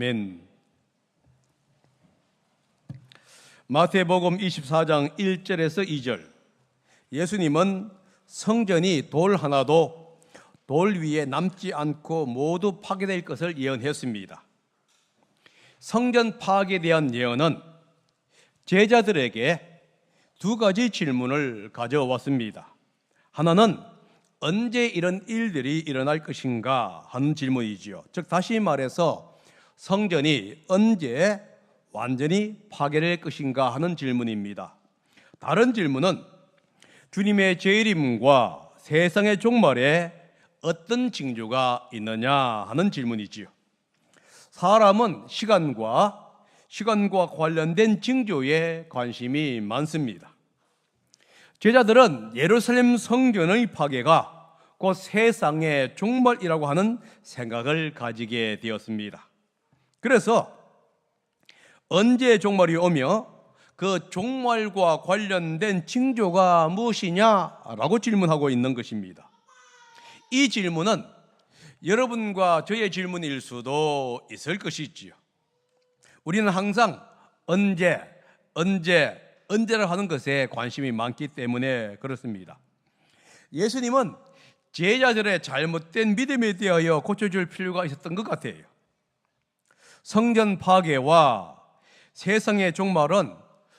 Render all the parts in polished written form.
아멘. 마태복음 24장 1절에서 2절. 예수님은 성전이 돌 하나도 돌 위에 남지 않고 모두 파괴될 것을 예언했습니다. 성전 파괴에 대한 예언은 제자들에게 두 가지 질문을 가져왔습니다. 하나는 언제 이런 일들이 일어날 것인가 하는 질문이지요. 즉 다시 말해서 성전이 언제 완전히 파괴될 것인가 하는 질문입니다. 다른 질문은 주님의 재림과 세상의 종말에 어떤 징조가 있느냐 하는 질문이지요. 사람은 시간과 관련된 징조에 관심이 많습니다. 제자들은 예루살렘 성전의 파괴가 곧 세상의 종말이라고 하는 생각을 가지게 되었습니다. 그래서 언제 종말이 오며 그 종말과 관련된 징조가 무엇이냐라고 질문하고 있는 것입니다. 이 질문은 여러분과 저의 질문일 수도 있을 것이지요. 우리는 항상 언제라 하는 것에 관심이 많기 때문에 그렇습니다. 예수님은 제자들의 잘못된 믿음에 대하여 고쳐줄 필요가 있었던 것 같아요. 성전 파괴와 세상의 종말은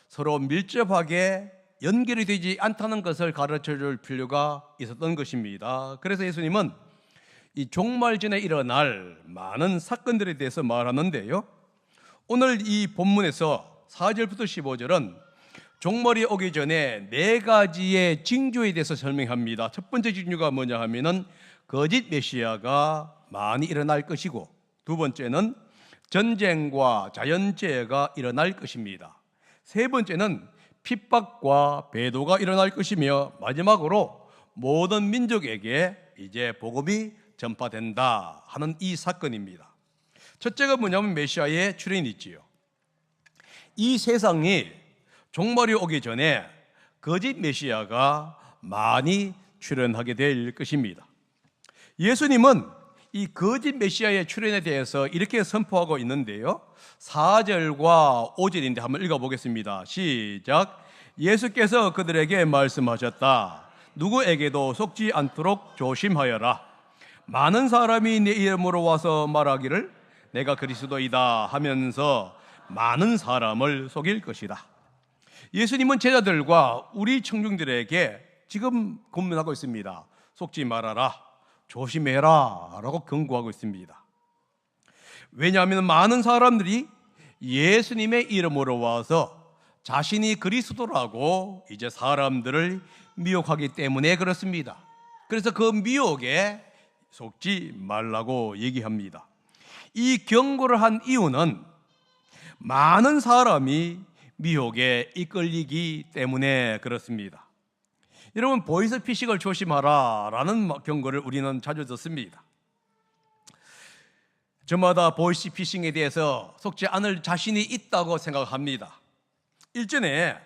서로 밀접하게 연결이 되지 않다는 것을 가르쳐줄 필요가 있었던 것입니다. 그래서 예수님은 이 종말 전에 일어날 많은 사건들에 대해서 말하는데요, 오늘 이 본문에서 4절부터 15절은 종말이 오기 전에 네 가지의 징조에 대해서 설명합니다. 첫 번째 징조가 뭐냐 하면은 거짓 메시아가 많이 일어날 것이고, 두 번째는 전쟁과 자연재해가 일어날 것입니다. 세 번째는 핍박과 배도가 일어날 것이며, 마지막으로 모든 민족에게 이제 복음이 전파된다 하는 이 사건입니다. 첫째가 뭐냐면 메시아의 출현이지요. 이 세상이 종말이 오기 전에 거짓 메시아가 많이 출현하게 될 것입니다. 예수님은 이 거짓 메시아의 출현에 대해서 이렇게 선포하고 있는데요, 4절과 5절인데 한번 읽어보겠습니다. 시작. 예수께서 그들에게 말씀하셨다. 누구에게도 속지 않도록 조심하여라. 많은 사람이 내 이름으로 와서 말하기를 내가 그리스도이다 하면서 많은 사람을 속일 것이다. 예수님은 제자들과 우리 청중들에게 지금 권면하고 있습니다. 속지 말아라, 조심해라 라고 경고하고 있습니다. 왜냐하면 많은 사람들이 예수님의 이름으로 와서 자신이 그리스도라고 이제 사람들을 미혹하기 때문에 그렇습니다. 그래서 그 미혹에 속지 말라고 얘기합니다. 이 경고를 한 이유는 많은 사람이 미혹에 이끌리기 때문에 그렇습니다. 여러분, 보이스피싱을 조심하라 라는 경고를 우리는 자주 듣습니다. 저마다 보이스피싱에 대해서 속지 않을 자신이 있다고 생각합니다. 일전에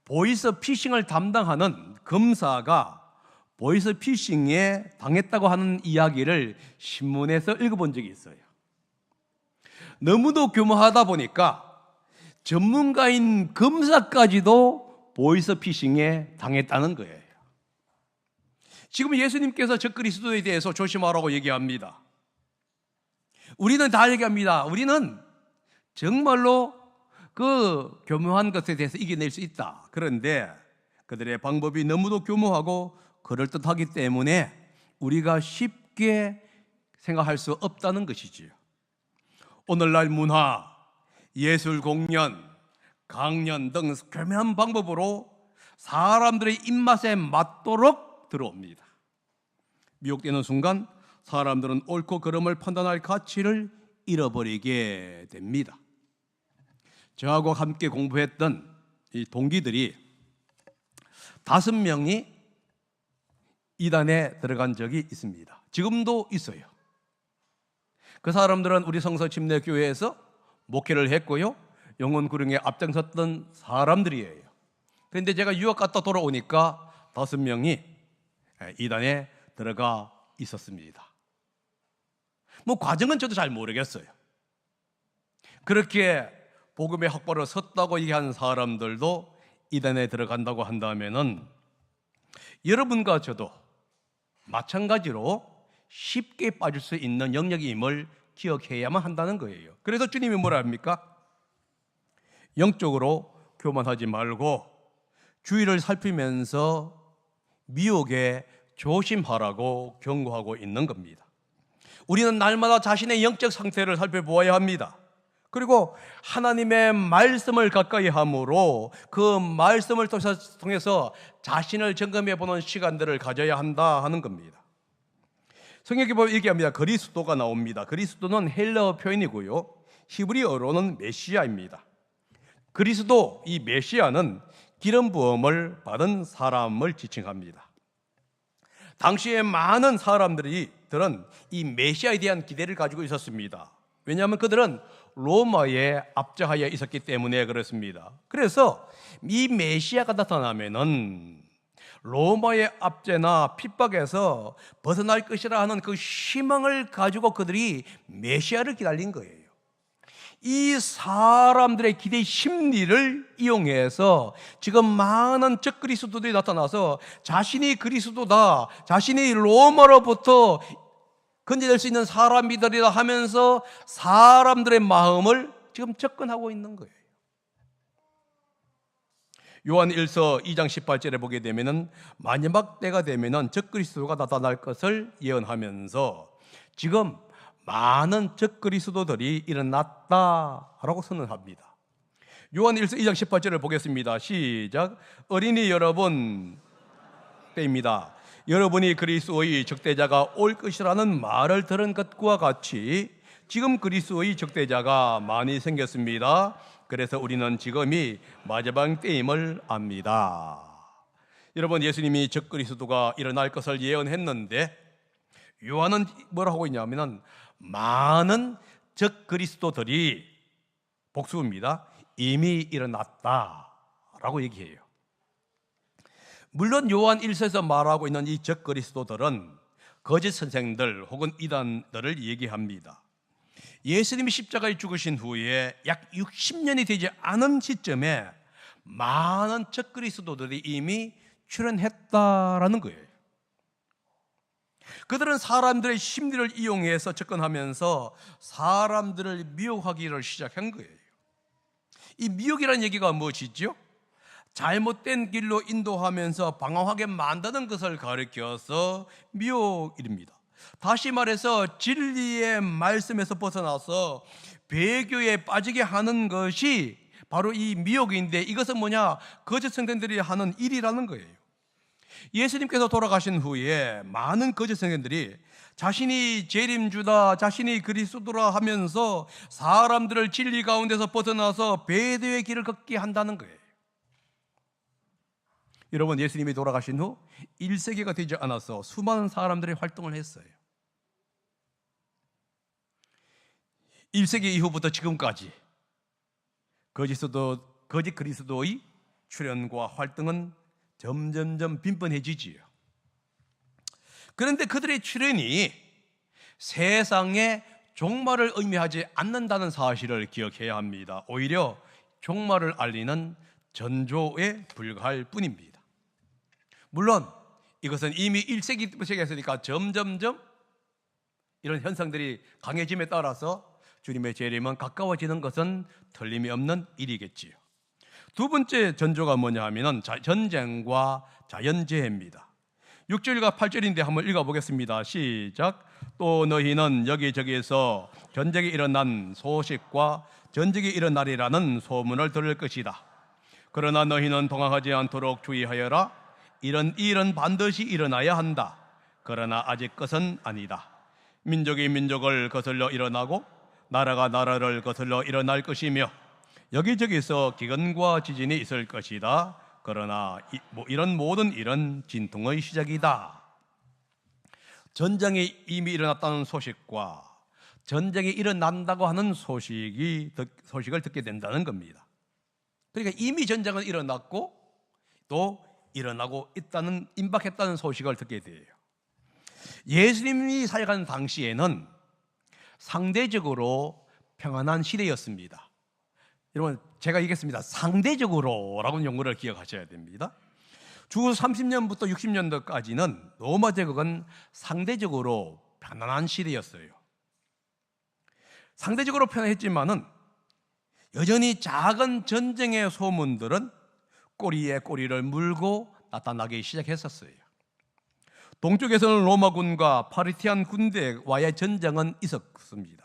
보이스피싱을 담당하는 검사가 보이스피싱에 당했다고 하는 이야기를 신문에서 읽어본 적이 있어요. 너무도 교묘하다 보니까 전문가인 검사까지도 보이스피싱에 당했다는 거예요. 지금 예수님께서 저 그리스도에 대해서 조심하라고 얘기합니다. 우리는 다 얘기합니다. 우리는 정말로 그 교묘한 것에 대해서 이겨낼 수 있다. 그런데 그들의 방법이 너무도 교묘하고 그럴듯하기 때문에 우리가 쉽게 생각할 수 없다는 것이지요. 오늘날 문화, 예술 공연, 강연 등 교묘한 방법으로 사람들의 입맛에 맞도록 들어옵니다. 미혹되는 순간 사람들은 옳고 그름을 판단할 가치를 잃어버리게 됩니다. 저하고 함께 공부했던 이 동기들이 5명이 이단에 들어간 적이 있습니다. 지금도 있어요. 그 사람들은 우리 성서침례교회에서 목회를 했고요, 영혼 구령에 앞장섰던 사람들이에요. 그런데 제가 유학 갔다 돌아오니까 5명이 이단에 들어가 있었습니다. 과정은 저도 잘 모르겠어요. 그렇게 복음의 학벌을 섰다고 얘기하는 사람들도 이단에 들어간다고 한다면은 여러분과 저도 마찬가지로 쉽게 빠질 수 있는 영역임을 기억해야만 한다는 거예요. 그래서 주님이 뭐라 합니까? 영적으로 교만하지 말고 주위를 살피면서 미혹에 조심하라고 경고하고 있는 겁니다. 우리는 날마다 자신의 영적 상태를 살펴보아야 합니다. 그리고 하나님의 말씀을 가까이 함으로 그 말씀을 통해서 자신을 점검해 보는 시간들을 가져야 한다 하는 겁니다. 성경에 보면 얘기합니다. 그리스도가 나옵니다. 그리스도는 헬라어 표현이고요, 히브리어로는 메시아입니다. 그리스도, 이 메시아는 기름 부음을 받은 사람을 지칭합니다. 당시에 많은 사람들은 이 메시아에 대한 기대를 가지고 있었습니다. 왜냐하면 그들은 로마에 압제하여 있었기 때문에 그렇습니다. 그래서 이 메시아가 나타나면은 로마의 압제나 핍박에서 벗어날 것이라 하는 그 희망을 가지고 그들이 메시아를 기다린 거예요. 이 사람들의 기대 심리를 이용해서 지금 많은 적그리스도들이 나타나서 자신이 그리스도다, 자신이 로마로부터 건져낼 수 있는 사람이들이라 하면서 사람들의 마음을 지금 접근하고 있는 거예요. 요한 1서 2장 18절에 보게 되면은 마지막 때가 되면은 적그리스도가 나타날 것을 예언하면서 지금 많은 적그리스도들이 일어났다라고 선언합니다. 요한 1서 2장 18절을 보겠습니다. 시작. 어린이 여러분 때입니다. 여러분이 그리스도의 적대자가 올 것이라는 말을 들은 것과 같이 지금 그리스도의 적대자가 많이 생겼습니다. 그래서 우리는 지금이 마지막 때임을 압니다. 여러분, 예수님이 적그리스도가 일어날 것을 예언했는데 요한은 뭐라고 하고 있냐면 많은 적그리스도들이, 복수입니다, 이미 일어났다라고 얘기해요. 물론 요한 1서에서 말하고 있는 이 적그리스도들은 거짓 선생들 혹은 이단들을 얘기합니다. 예수님이 십자가에 죽으신 후에 약 60년이 되지 않은 시점에 많은 적그리스도들이 이미 출현했다라는 거예요. 그들은 사람들의 심리를 이용해서 접근하면서 사람들을 미혹하기를 시작한 거예요. 이 미혹이라는 얘기가 무엇이죠? 잘못된 길로 인도하면서 방황하게 만드는 것을 가리켜서 미혹입니다. 다시 말해서 진리의 말씀에서 벗어나서 배교에 빠지게 하는 것이 바로 이 미혹인데, 이것은 뭐냐? 거짓 선생들이 하는 일이라는 거예요. 예수님께서 돌아가신 후에 많은 거짓 선생들이 자신이 재림주다, 자신이 그리스도라 하면서 사람들을 진리 가운데서 벗어나서 배교의 길을 걷게 한다는 거예요. 여러분, 예수님이 돌아가신 후 1세기가 되지 않아서 수많은 사람들이 활동을 했어요. 1세기 이후부터 지금까지 거짓 그리스도의 출현과 활동은 점점점 빈번해지지요. 그런데 그들의 출현이 세상에 종말을 의미하지 않는다는 사실을 기억해야 합니다. 오히려 종말을 알리는 전조에 불과할 뿐입니다. 물론 이것은 이미 1세기부터 시작했으니까 점점점 이런 현상들이 강해짐에 따라서 주님의 재림은 가까워지는 것은 틀림이 없는 일이겠지요. 두 번째 전조가 뭐냐 하면 전쟁과 자연재해입니다. 6절과 8절인데 한번 읽어보겠습니다. 시작. 또 너희는 여기저기에서 전쟁이 일어난 소식과 전쟁이 일어나리라는 소문을 들을 것이다. 그러나 너희는 동항하지 않도록 주의하여라. 이런 일은 반드시 일어나야 한다. 그러나 아직 것은 아니다. 민족이 민족을 거슬러 일어나고 나라가 나라를 거슬러 일어날 것이며 여기저기서 기근과 지진이 있을 것이다. 그러나 이런 모든 일은 진통의 시작이다. 전쟁이 이미 일어났다는 소식과 전쟁이 일어난다고 하는 소식을 듣게 된다는 겁니다. 그러니까 이미 전쟁은 일어났고 또 일어나고 있다는, 임박했다는 소식을 듣게 돼요. 예수님이 살아가는 당시에는 상대적으로 평안한 시대였습니다. 여러분, 제가 얘기했습니다. 상대적으로라는 용어를 기억하셔야 됩니다. 주 30년부터 60년도까지는 로마 제국은 상대적으로 편안한 시대였어요. 상대적으로 편안했지만은 여전히 작은 전쟁의 소문들은 꼬리에 꼬리를 물고 나타나기 시작했었어요. 동쪽에서는 로마군과 파르티안 군대와의 전쟁은 있었습니다.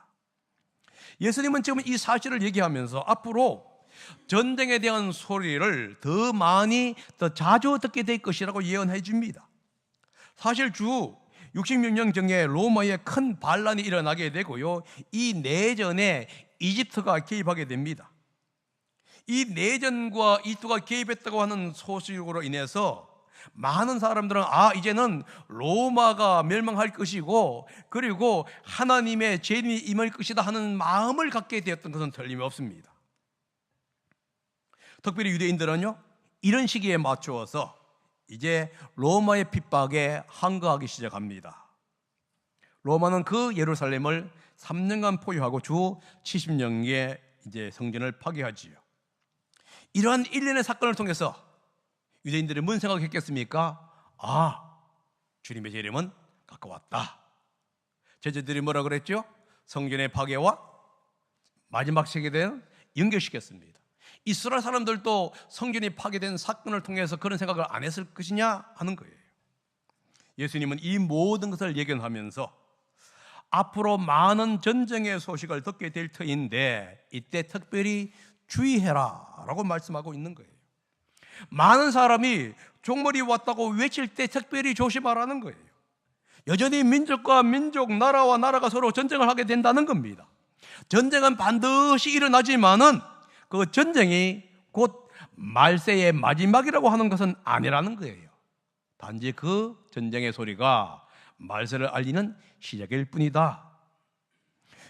예수님은 지금 이 사실을 얘기하면서 앞으로 전쟁에 대한 소리를 더 많이, 더 자주 듣게 될 것이라고 예언해 줍니다. 사실 주 66년경에 로마에 큰 반란이 일어나게 되고요, 이 내전에 이집트가 개입하게 됩니다. 이 내전과 이집트가 개입했다고 하는 소식으로 인해서 많은 사람들은 이제는 로마가 멸망할 것이고 그리고 하나님의 재림이 임할 것이다 하는 마음을 갖게 되었던 것은 틀림없습니다. 특별히 유대인들은요, 이런 시기에 맞추어서 이제 로마의 핍박에 항거하기 시작합니다. 로마는 그 예루살렘을 3년간 포위하고 주 70년에 이제 성전을 파괴하지요. 이러한 일련의 사건을 통해서 유대인들이 뭔 생각했겠습니까? 주님의 재림은 가까웠다. 제자들이 뭐라 그랬죠? 성전의 파괴와 마지막 세계대는 연결시켰습니다. 이스라엘 사람들도 성전이 파괴된 사건을 통해서 그런 생각을 안 했을 것이냐 하는 거예요. 예수님은 이 모든 것을 예견하면서 앞으로 많은 전쟁의 소식을 듣게 될 터인데 이때 특별히 주의해라 라고 말씀하고 있는 거예요. 많은 사람이 종말이 왔다고 외칠 때 특별히 조심하라는 거예요. 여전히 민족과 민족, 나라와 나라가 서로 전쟁을 하게 된다는 겁니다. 전쟁은 반드시 일어나지만은 그 전쟁이 곧 말세의 마지막이라고 하는 것은 아니라는 거예요. 단지 그 전쟁의 소리가 말세를 알리는 시작일 뿐이다.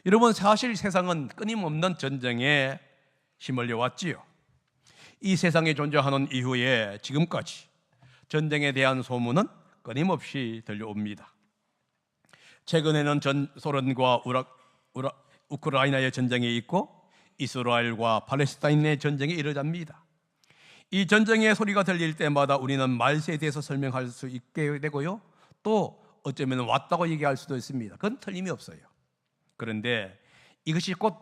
여러분, 사실 세상은 끊임없는 전쟁에 휘말려 왔지요. 이 세상에 존재하는 이후에 지금까지 전쟁에 대한 소문은 끊임없이 들려옵니다. 최근에는 소련과 우크라이나의 전쟁이 있고 이스라엘과 팔레스타인의 전쟁이 일어납니다. 이 전쟁의 소리가 들릴 때마다 우리는 말세에 대해서 설명할 수 있게 되고요, 또 어쩌면 왔다고 얘기할 수도 있습니다. 그건 틀림이 없어요. 그런데 이것이 곧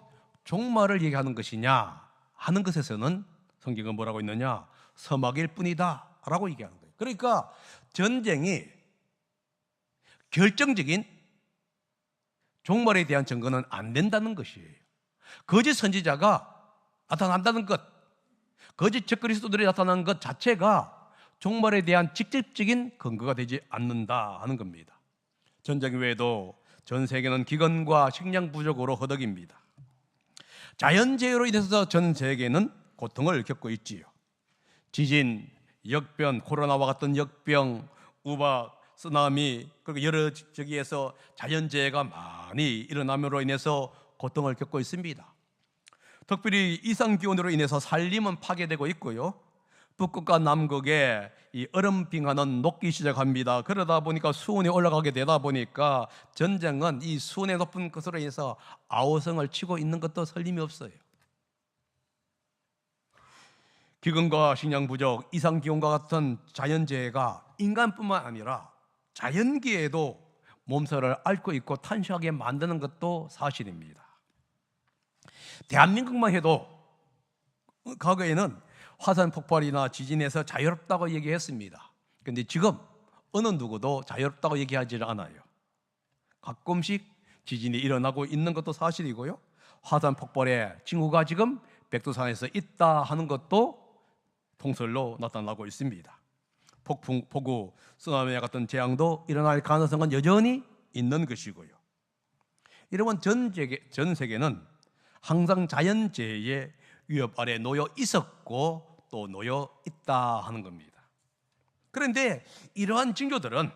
종말을 얘기하는 것이냐 하는 것에서는 성경은 뭐라고 있느냐? 서막일 뿐이다 라고 얘기하는 거예요. 그러니까 전쟁이 결정적인 종말에 대한 증거는 안 된다는 것이에요. 거짓 선지자가 나타난다는 것, 거짓 적그리스도들이 나타나는 것 자체가 종말에 대한 직접적인 근거가 되지 않는다 하는 겁니다. 전쟁 외에도 전 세계는 기근과 식량 부족으로 허덕입니다. 자연재해로 인해서 전 세계는 고통을 겪고 있지요. 지진, 역변, 코로나와 같은 역병, 우박, 쓰나미, 그리고 여러 저기에서 자연재해가 많이 일어남으로 인해서 고통을 겪고 있습니다. 특별히 이상기온으로 인해서 산림은 파괴되고 있고요, 북극과 남극에 이 얼음 빙하는 녹기 시작합니다. 그러다 보니까 수온이 올라가게 되다 보니까 전쟁은 이 수온의 높은 것으로 인해서 아우성을 치고 있는 것도 설림이 없어요. 기근과 식량 부족, 이상기온과 같은 자연재해가 인간뿐만 아니라 자연계에도 몸살을 앓고 있고 탄식하게 만드는 것도 사실입니다. 대한민국만 해도 과거에는 화산 폭발이나 지진에서 자유롭다고 얘기했습니다. 그런데 지금 어느 누구도 자유롭다고 얘기하지 않아요. 가끔씩 지진이 일어나고 있는 것도 사실이고요, 화산 폭발의 징후가 지금 백두산에서 있다 하는 것도 통설로 나타나고 있습니다. 폭풍, 폭우, 쓰나미와 같은 재앙도 일어날 가능성은 여전히 있는 것이고요. 여러분, 전 세계는 항상 자연재해의 위협 아래 놓여 있었고 또 놓여 있다 하는 겁니다. 그런데 이러한 징조들은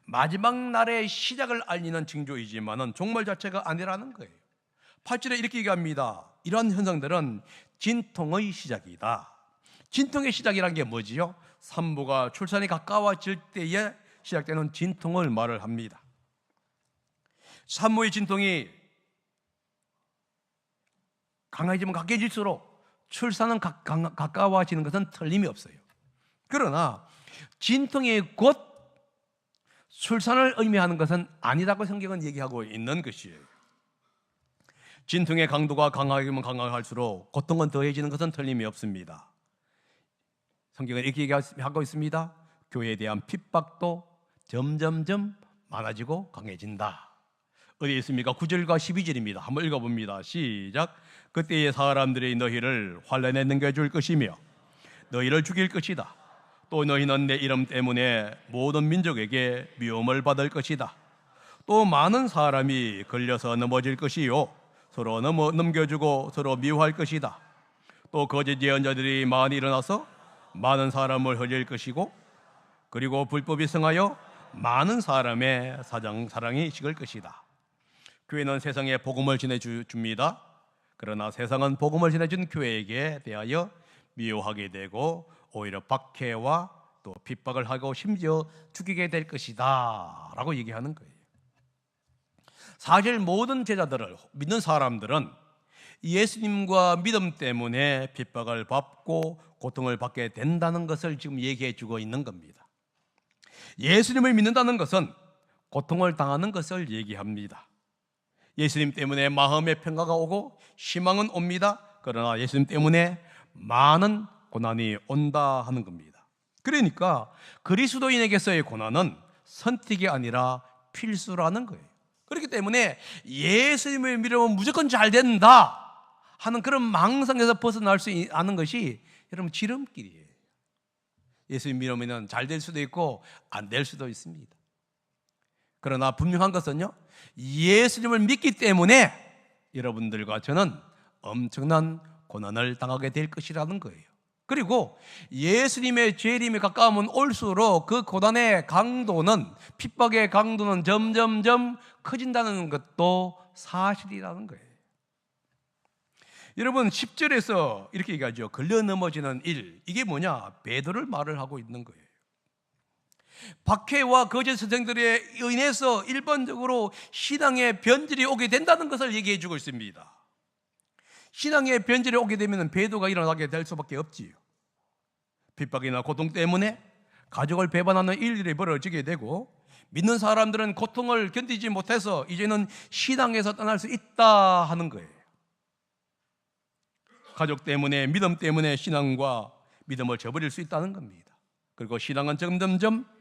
마지막 날의 시작을 알리는 징조이지만은 종말 자체가 아니라는 거예요. 8절에 이렇게 얘기합니다. 이러한 현상들은 진통의 시작이다. 진통의 시작이란 게 뭐지요? 산모가 출산이 가까워질 때에 시작되는 진통을 말을 합니다. 산모의 진통이 강해지면 강해질수록 출산은 가까워지는 것은 틀림이 없어요. 그러나 진통이 곧 출산을 의미하는 것은 아니라고 성경은 얘기하고 있는 것이에요. 진통의 강도가 강하면 강할수록 고통은 더해지는 것은 틀림이 없습니다. 성경은 이렇게 얘기하고 있습니다. 교회에 대한 핍박도 점점점 많아지고 강해진다. 어디에 있습니까? 9절과 12절입니다. 한번 읽어봅니다. 시작. 그때의 사람들이 너희를 환난에 넘겨줄 것이며 너희를 죽일 것이다. 또 너희는 내 이름 때문에 모든 민족에게 미움을 받을 것이다. 또 많은 사람이 걸려서 넘어질 것이요 서로 넘겨주고 서로 미워할 것이다. 또 거짓 예언자들이 많이 일어나서 많은 사람을 흘릴 것이고 그리고 불법이 성하여 많은 사람의 사랑이 식을 것이다. 교회는 세상에 복음을 전해줍니다. 그러나 세상은 복음을 전해준 교회에게 대하여 미워하게 되고 오히려 박해와 또 핍박을 하고 심지어 죽이게 될 것이다 라고 얘기하는 거예요. 사실 모든 제자들을 믿는 사람들은 예수님과 믿음 때문에 핍박을 받고 고통을 받게 된다는 것을 지금 얘기해 주고 있는 겁니다. 예수님을 믿는다는 것은 고통을 당하는 것을 얘기합니다. 예수님 때문에 마음의 평가가 오고 희망은 옵니다. 그러나 예수님 때문에 많은 고난이 온다 하는 겁니다. 그러니까 그리스도인에게서의 고난은 선택이 아니라 필수라는 거예요. 그렇기 때문에 예수님을 믿으면 무조건 잘 된다 하는 그런 망상에서 벗어날 수 있는 것이 여러분 지름길이에요. 예수님 믿으면 잘 될 수도 있고 안 될 수도 있습니다. 그러나 분명한 것은요, 예수님을 믿기 때문에 여러분들과 저는 엄청난 고난을 당하게 될 것이라는 거예요. 그리고 예수님의 재림에 가까우면 올수록 그 고난의 강도는, 핍박의 강도는 점점점 커진다는 것도 사실이라는 거예요. 여러분 10절에서 이렇게 얘기하죠. 걸려 넘어지는 일, 이게 뭐냐? 베드로를 말을 하고 있는 거예요. 박해와 거짓 선생들에 의해서 일반적으로 신앙의 변질이 오게 된다는 것을 얘기해 주고 있습니다. 신앙의 변질이 오게 되면 배도가 일어나게 될 수밖에 없지요. 핍박이나 고통 때문에 가족을 배반하는 일들이 벌어지게 되고, 믿는 사람들은 고통을 견디지 못해서 이제는 신앙에서 떠날 수 있다 하는 거예요. 가족 때문에, 믿음 때문에 신앙과 믿음을 저버릴 수 있다는 겁니다. 그리고 신앙은 점점점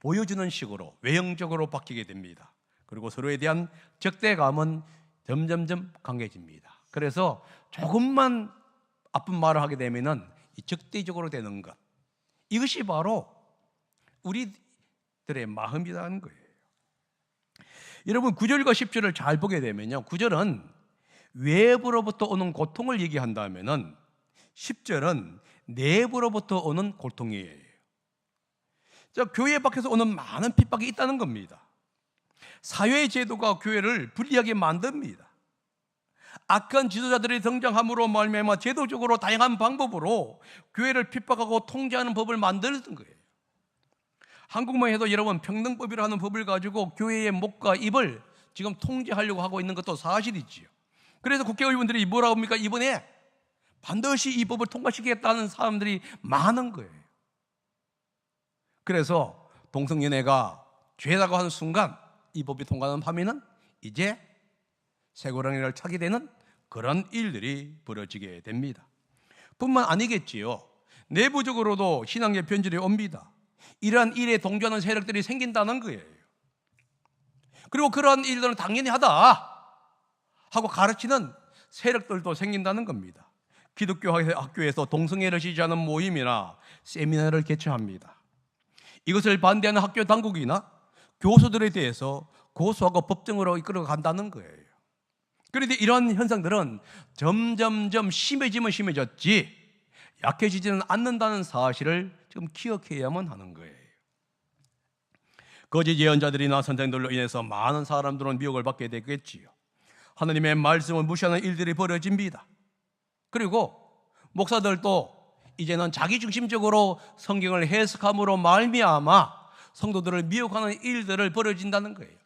보여주는 식으로 외형적으로 바뀌게 됩니다. 그리고 서로에 대한 적대감은 점점점 강해집니다. 그래서 조금만 아픈 말을 하게 되면은 적대적으로 되는 것, 이것이 바로 우리들의 마음이라는 거예요. 여러분 9절과 10절을 잘 보게 되면요, 9절은 외부로부터 오는 고통을 얘기한다면은 10절은 내부로부터 오는 고통이에요. 자, 교회 밖에서 오는 많은 핍박이 있다는 겁니다. 사회 제도가 교회를 불리하게 만듭니다. 악한 지도자들이 등장함으로 말미암아 제도적으로 다양한 방법으로 교회를 핍박하고 통제하는 법을 만드는 거예요. 한국만 해도 여러분 평등법이라는 법을 가지고 교회의 목과 입을 지금 통제하려고 하고 있는 것도 사실이지요. 그래서 국회의원들이 뭐라고 합니까? 이번에 반드시 이 법을 통과시키겠다는 사람들이 많은 거예요. 그래서 동성연애가 죄라고 하는 순간 이 법이 통과하는 밤에는 이제 쇠고랑이를 차게 되는 그런 일들이 벌어지게 됩니다. 뿐만 아니겠지요, 내부적으로도 신앙의 변질이 옵니다. 이러한 일에 동조하는 세력들이 생긴다는 거예요. 그리고 그러한 일들은 당연히 하다 하고 가르치는 세력들도 생긴다는 겁니다. 기독교 학교에서 동성애를 지지하는 모임이나 세미나를 개최합니다. 이것을 반대하는 학교 당국이나 교수들에 대해서 고소하고 법정으로 이끌어 간다는 거예요. 그런데 이러한 현상들은 점점점 심해지면 심해졌지 약해지지는 않는다는 사실을 지금 기억해야만 하는 거예요. 거짓 예언자들이나 선생들로 인해서 많은 사람들은 미혹을 받게 되겠지요. 하나님의 말씀을 무시하는 일들이 벌어집니다. 그리고 목사들도 이제는 자기중심적으로 성경을 해석함으로 말미암아 성도들을 미혹하는 일들을 벌어진다는 거예요.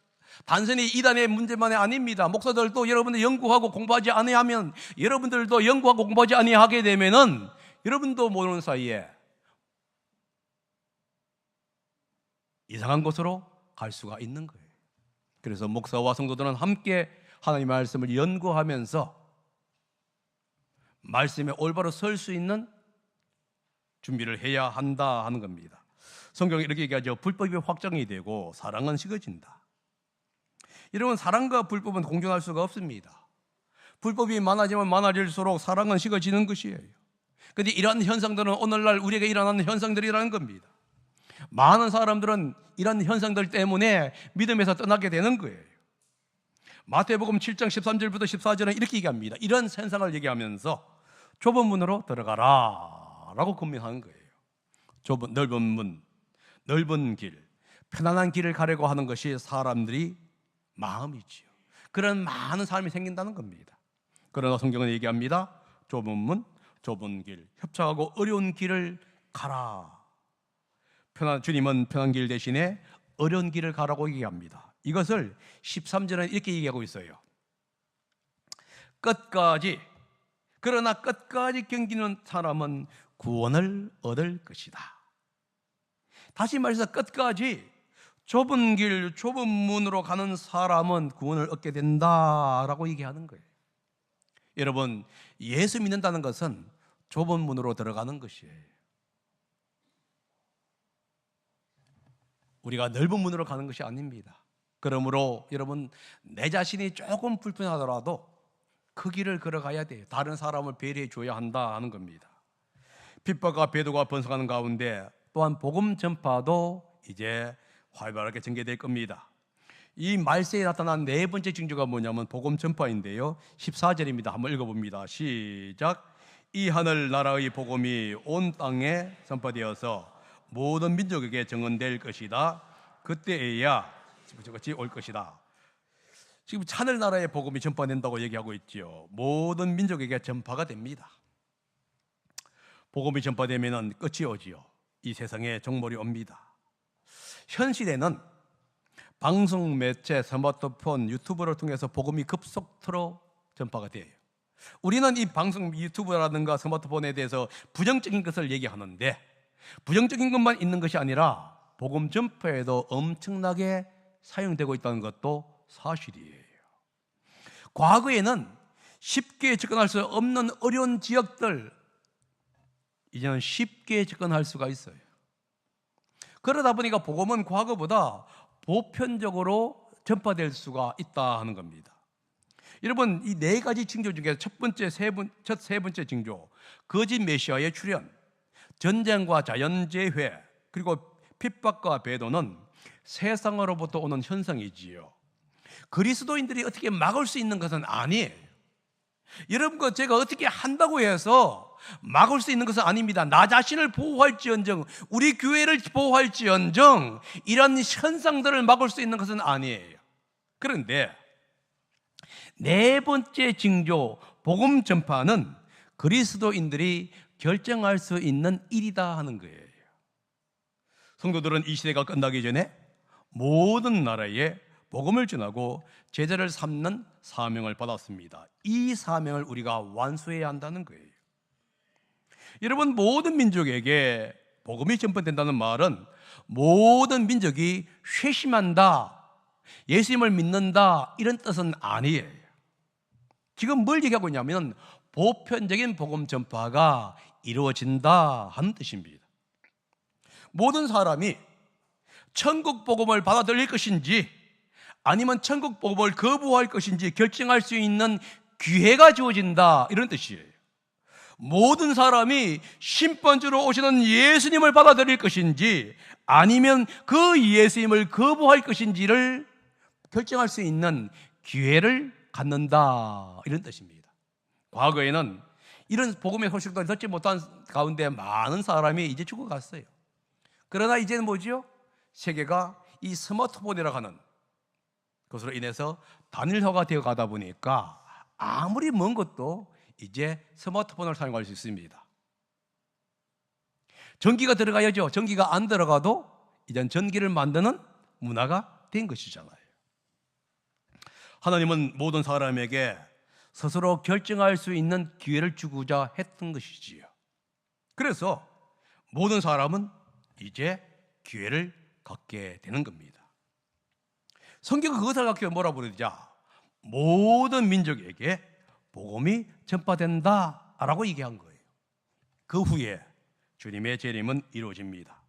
단순히 이단의 문제만이 아닙니다. 목사들도 여러분들 연구하고 공부하지 아니하면, 여러분들도 연구하고 공부하지 아니하게 되면은 여러분도 모르는 사이에 이상한 곳으로 갈 수가 있는 거예요. 그래서 목사와 성도들은 함께 하나님의 말씀을 연구하면서 말씀에 올바로 설 수 있는 준비를 해야 한다 하는 겁니다. 성경이 이렇게 얘기하죠. 불법이 확정이 되고 사랑은 식어진다. 여러분, 사랑과 불법은 공존할 수가 없습니다. 불법이 많아지면 많아질수록 사랑은 식어지는 것이에요. 그런데 이러한 현상들은 오늘날 우리에게 일어나는 현상들이라는 겁니다. 많은 사람들은 이런 현상들 때문에 믿음에서 떠나게 되는 거예요. 마태복음 7장 13절부터 14절은 이렇게 얘기합니다. 이런 현상을 얘기하면서 좁은 문으로 들어가라 라고 권면하는 거예요. 넓은 문, 넓은 길, 편안한 길을 가려고 하는 것이 사람들이 마음이지요. 그런 많은 사람이 생긴다는 겁니다. 그러나 성경은 얘기합니다. 좁은 문, 좁은 길, 협착하고 어려운 길을 가라. 주님은 편한 길 대신에 어려운 길을 가라고 얘기합니다. 이것을 13절은 이렇게 얘기하고 있어요. 그러나 끝까지 견디는 사람은 구원을 얻을 것이다. 다시 말해서 끝까지 좁은 길, 좁은 문으로 가는 사람은 구원을 얻게 된다라고 얘기하는 거예요. 여러분, 예수 믿는다는 것은 좁은 문으로 들어가는 것이에요. 우리가 넓은 문으로 가는 것이 아닙니다. 그러므로 여러분, 내 자신이 조금 불편하더라도 그 길을 걸어가야 돼요. 다른 사람을 배려해 줘야 한다 하는 겁니다. 핍박과 배도가 번성하는 가운데 또한 복음 전파도 이제 활발하게 전개될 겁니다. 이 말세에 나타난 네 번째 징조가 뭐냐면 복음 전파인데요. 14절입니다. 한번 읽어봅니다. 시작. 이 하늘 나라의 복음이 온 땅에 전파되어서 모든 민족에게 증언될 것이다. 그때에야 저같이 올 것이다. 지금 하늘나라의 복음이 전파된다고 얘기하고 있죠. 모든 민족에게 전파가 됩니다. 복음이 전파되면 끝이 오지요. 이 세상에 종말이 옵니다. 현 시대는 방송 매체, 스마트폰, 유튜브를 통해서 복음이 급속도로 전파가 돼요. 우리는 이 방송, 유튜브라든가 스마트폰에 대해서 부정적인 것을 얘기하는데, 부정적인 것만 있는 것이 아니라 복음 전파에도 엄청나게 사용되고 있다는 것도 사실이에요. 과거에는 쉽게 접근할 수 없는 어려운 지역들, 이제는 쉽게 접근할 수가 있어요. 그러다 보니까 복음은 과거보다 보편적으로 전파될 수가 있다 하는 겁니다. 여러분, 이 네 가지 징조 중에 첫 세 번째 징조, 거짓 메시아의 출현, 전쟁과 자연재해, 그리고 핍박과 배도는 세상으로부터 오는 현상이지요. 그리스도인들이 어떻게 막을 수 있는 것은 아니에요. 여러분과 제가 어떻게 한다고 해서 막을 수 있는 것은 아닙니다. 나 자신을 보호할지언정, 우리 교회를 보호할지언정, 이런 현상들을 막을 수 있는 것은 아니에요. 그런데 네 번째 징조, 복음 전파는 그리스도인들이 결정할 수 있는 일이다 하는 거예요. 성도들은 이 시대가 끝나기 전에 모든 나라에 복음을 전하고 제자를 삼는 사명을 받았습니다. 이 사명을 우리가 완수해야 한다는 거예요. 여러분, 모든 민족에게 복음이 전파된다는 말은 모든 민족이 회심한다, 예수님을 믿는다, 이런 뜻은 아니에요. 지금 뭘 얘기하고 있냐면 보편적인 복음 전파가 이루어진다 하는 뜻입니다. 모든 사람이 천국 복음을 받아들일 것인지 아니면 천국 복음을 거부할 것인지 결정할 수 있는 기회가 주어진다, 이런 뜻이에요. 모든 사람이 심판주로 오시는 예수님을 받아들일 것인지 아니면 그 예수님을 거부할 것인지를 결정할 수 있는 기회를 갖는다, 이런 뜻입니다. 과거에는 이런 복음의 소식도 듣지 못한 가운데 많은 사람이 이제 죽어갔어요. 그러나 이제는 뭐죠? 세계가 이 스마트폰이라고 하는 것으로 인해서 단일화가 되어 가다 보니까 아무리 먼 것도 이제 스마트폰을 사용할 수 있습니다. 전기가 들어가야죠. 전기가 안 들어가도 이젠 전기를 만드는 문화가 된 것이잖아요. 하나님은 모든 사람에게 스스로 결정할 수 있는 기회를 주고자 했던 것이지요. 그래서 모든 사람은 이제 기회를 갖게 되는 겁니다. 성경은 그것을 갖기 위해 뭐라고 그러자? 모든 민족에게 복음이 전파된다라고 얘기한 거예요. 그 후에 주님의 재림은 이루어집니다.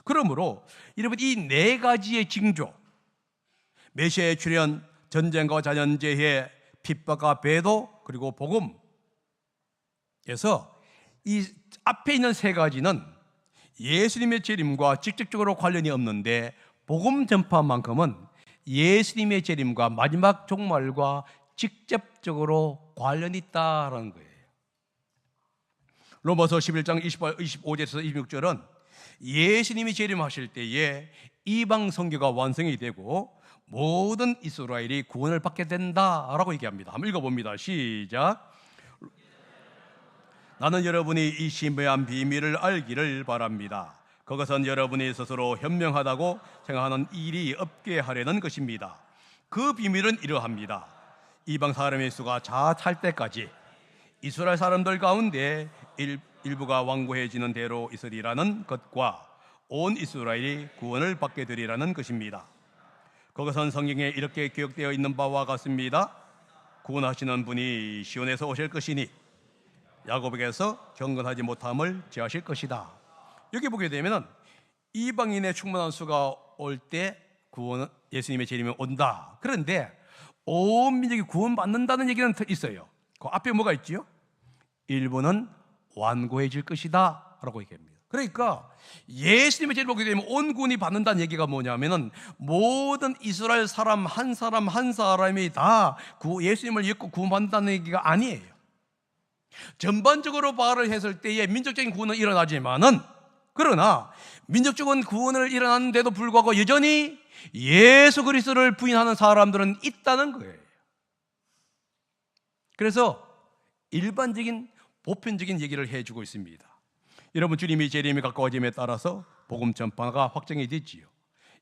그러므로 여러분, 이 네 가지의 징조, 메시아의 출현, 전쟁과 자연재해, 핍박과 배도, 그리고 복음에서 이 앞에 있는 세 가지는 예수님의 재림과 직접적으로 관련이 없는데, 복음 전파만큼은 예수님의 재림과 마지막 종말과 직접적으로 관련이 있다라는 거예요. 로마서 11장 25절에서 26절은 예수님이 재림하실 때에 이방 선교가 완성이 되고 모든 이스라엘이 구원을 받게 된다라고 얘기합니다. 한번 읽어봅니다. 시작. 나는 여러분이 이 신비한 비밀을 알기를 바랍니다. 그것은 여러분이 스스로 현명하다고 생각하는 일이 없게 하려는 것입니다. 그 비밀은 이러합니다. 이방 사람의 수가 차 때까지 이스라엘 사람들 가운데 일부가 완고해지는 대로 있으리라는 것과 온 이스라엘이 구원을 받게 되리라는 것입니다. 그것은 성경에 이렇게 기록되어 있는 바와 같습니다. 구원하시는 분이 시온에서 오실 것이니 야곱에게서 경건하지 못함을 제하실 것이다. 여기 보게 되면 이방인의 충만한 수가 올 때 구원, 예수님의 재림이 온다. 그런데 온 민족이 구원받는다는 얘기는 있어요. 그 앞에 뭐가 있지요? 일부는 완고해질 것이다 라고 얘기합니다. 그러니까 예수님의 재림을 보게 되면 온 구원이 받는다는 얘기가 뭐냐면은 모든 이스라엘 사람 한 사람이 다 예수님을 믿고 구원받는다는 얘기가 아니에요. 전반적으로 말을 했을 때에 민족적인 구원은 일어나지만은, 그러나 민족적인 구원을 일어났는데도 불구하고 여전히 예수 그리스도를 부인하는 사람들은 있다는 거예요. 그래서 일반적인 보편적인 얘기를 해주고 있습니다. 여러분, 주님이 재림이 가까워짐에 따라서 복음 전파가 확정이 됐지요.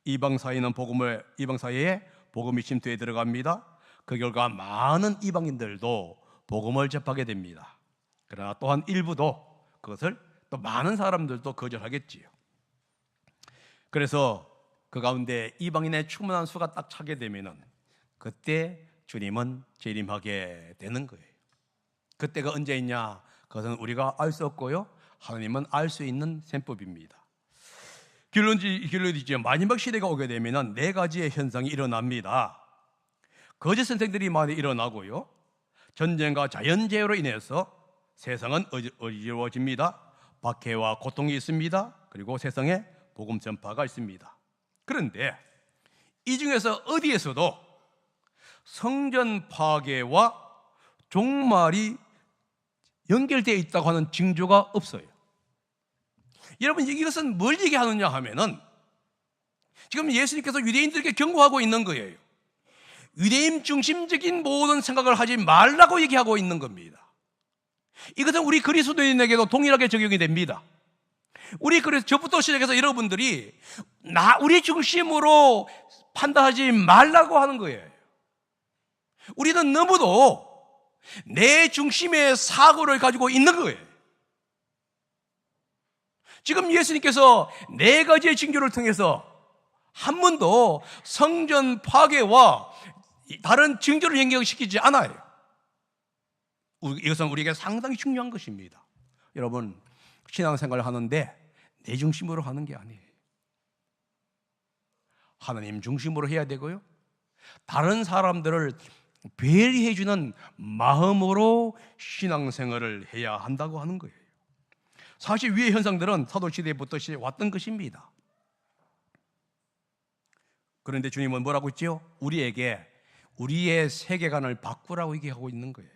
이방 사회에 복음이 침투해 들어갑니다. 그 결과 많은 이방인들도 복음을 접하게 됩니다. 그러나 또한 일부도 그것을 또 많은 사람들도 거절하겠지요. 그래서 그 가운데 이방인의 충분한 수가 딱 차게 되면은 그때 주님은 재림하게 되는 거예요. 그때가 언제있냐? 그것은 우리가 알 수 없고요, 하나님은 알 수 있는 셈법입니다. 결론이죠. 마지막 시대가 오게 되면 네 가지의 현상이 일어납니다. 거짓 선생들이 많이 일어나고요, 전쟁과 자연재해로 인해서 세상은 어지러워집니다. 박해와 고통이 있습니다. 그리고 세상에 복음 전파가 있습니다. 그런데 이 중에서 어디에서도 성전 파괴와 종말이 연결되어 있다고 하는 징조가 없어요. 여러분, 이것은 뭘 얘기하느냐 하면은 지금 예수님께서 유대인들에게 경고하고 있는 거예요. 유대인 중심적인 모든 생각을 하지 말라고 얘기하고 있는 겁니다. 이것은 우리 그리스도인에게도 동일하게 적용이 됩니다. 그래서 저부터 시작해서 여러분들이 우리 중심으로 판단하지 말라고 하는 거예요. 우리는 너무도 내 중심의 사고를 가지고 있는 거예요. 지금 예수님께서 네 가지의 징조를 통해서 한 번도 성전 파괴와 다른 징조를 연결시키지 않아요. 이것은 우리에게 상당히 중요한 것입니다. 여러분, 신앙생활을 하는데 내 중심으로 하는 게 아니에요. 하나님 중심으로 해야 되고요, 다른 사람들을 배려해주는 마음으로 신앙생활을 해야 한다고 하는 거예요. 사실 위의 현상들은 사도시대부터 왔던 것입니다. 그런데 주님은 뭐라고 했죠? 우리에게 우리의 세계관을 바꾸라고 얘기하고 있는 거예요.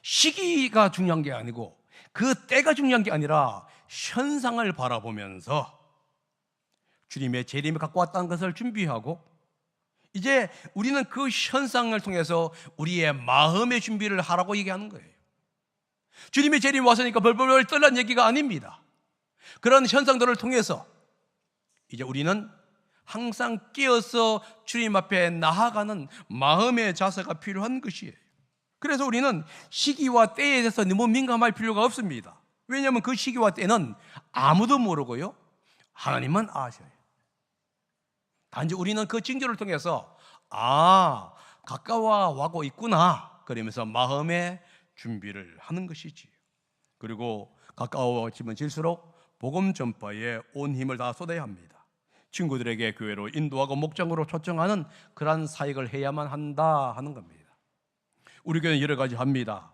시기가 중요한 게 아니고 그 때가 중요한 게 아니라 현상을 바라보면서 주님의 재림이 갖고 왔다는 것을 준비하고, 이제 우리는 그 현상을 통해서 우리의 마음의 준비를 하라고 얘기하는 거예요. 주님의 재림이 왔으니까 벌벌 떨란 얘기가 아닙니다. 그런 현상들을 통해서 이제 우리는 항상 깨어서 주님 앞에 나아가는 마음의 자세가 필요한 것이에요. 그래서 우리는 시기와 때에 대해서 너무 민감할 필요가 없습니다. 왜냐하면 그 시기와 때는 아무도 모르고요, 하나님만 아셔요. 단지 우리는 그 징조를 통해서 가까워 와고 있구나 그러면서 마음의 준비를 하는 것이지요. 그리고 가까워지면 질수록 복음 전파에 온 힘을 다 쏟아야 합니다. 친구들에게 교회로 인도하고 목장으로 초청하는 그러한 사역을 해야만 한다 하는 겁니다. 우리 교회는 여러 가지 합니다.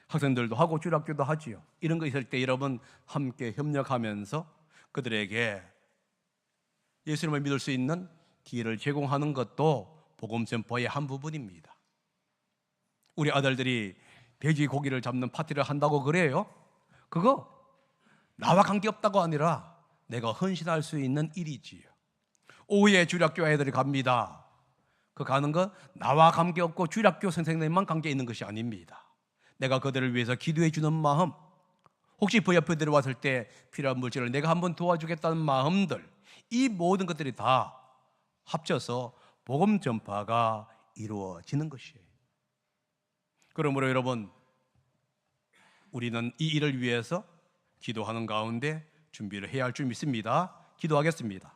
학생들도 하고 주일학교도 하지요. 이런 거 있을 때 여러분 함께 협력하면서 그들에게 예수님을 믿을 수 있는 기회를 제공하는 것도 복음 전파의 한 부분입니다. 우리 아들들이 돼지고기를 잡는 파티를 한다고 그래요. 그거 나와 관계없다고 아니라 내가 헌신할 수 있는 일이지요. 오후에 주일학교 애들이 갑니다. 그 가는 거 나와 관계없고 주일학교 선생님만 관계 있는 것이 아닙니다. 내가 그들을 위해서 기도해 주는 마음, 혹시 그 옆에 들어왔을 때 필요한 물질을 내가 한번 도와주겠다는 마음들, 이 모든 것들이 다 합쳐서 복음 전파가 이루어지는 것이에요. 그러므로 여러분, 우리는 이 일을 위해서 기도하는 가운데 준비를 해야 할 줄 믿습니다. 기도하겠습니다.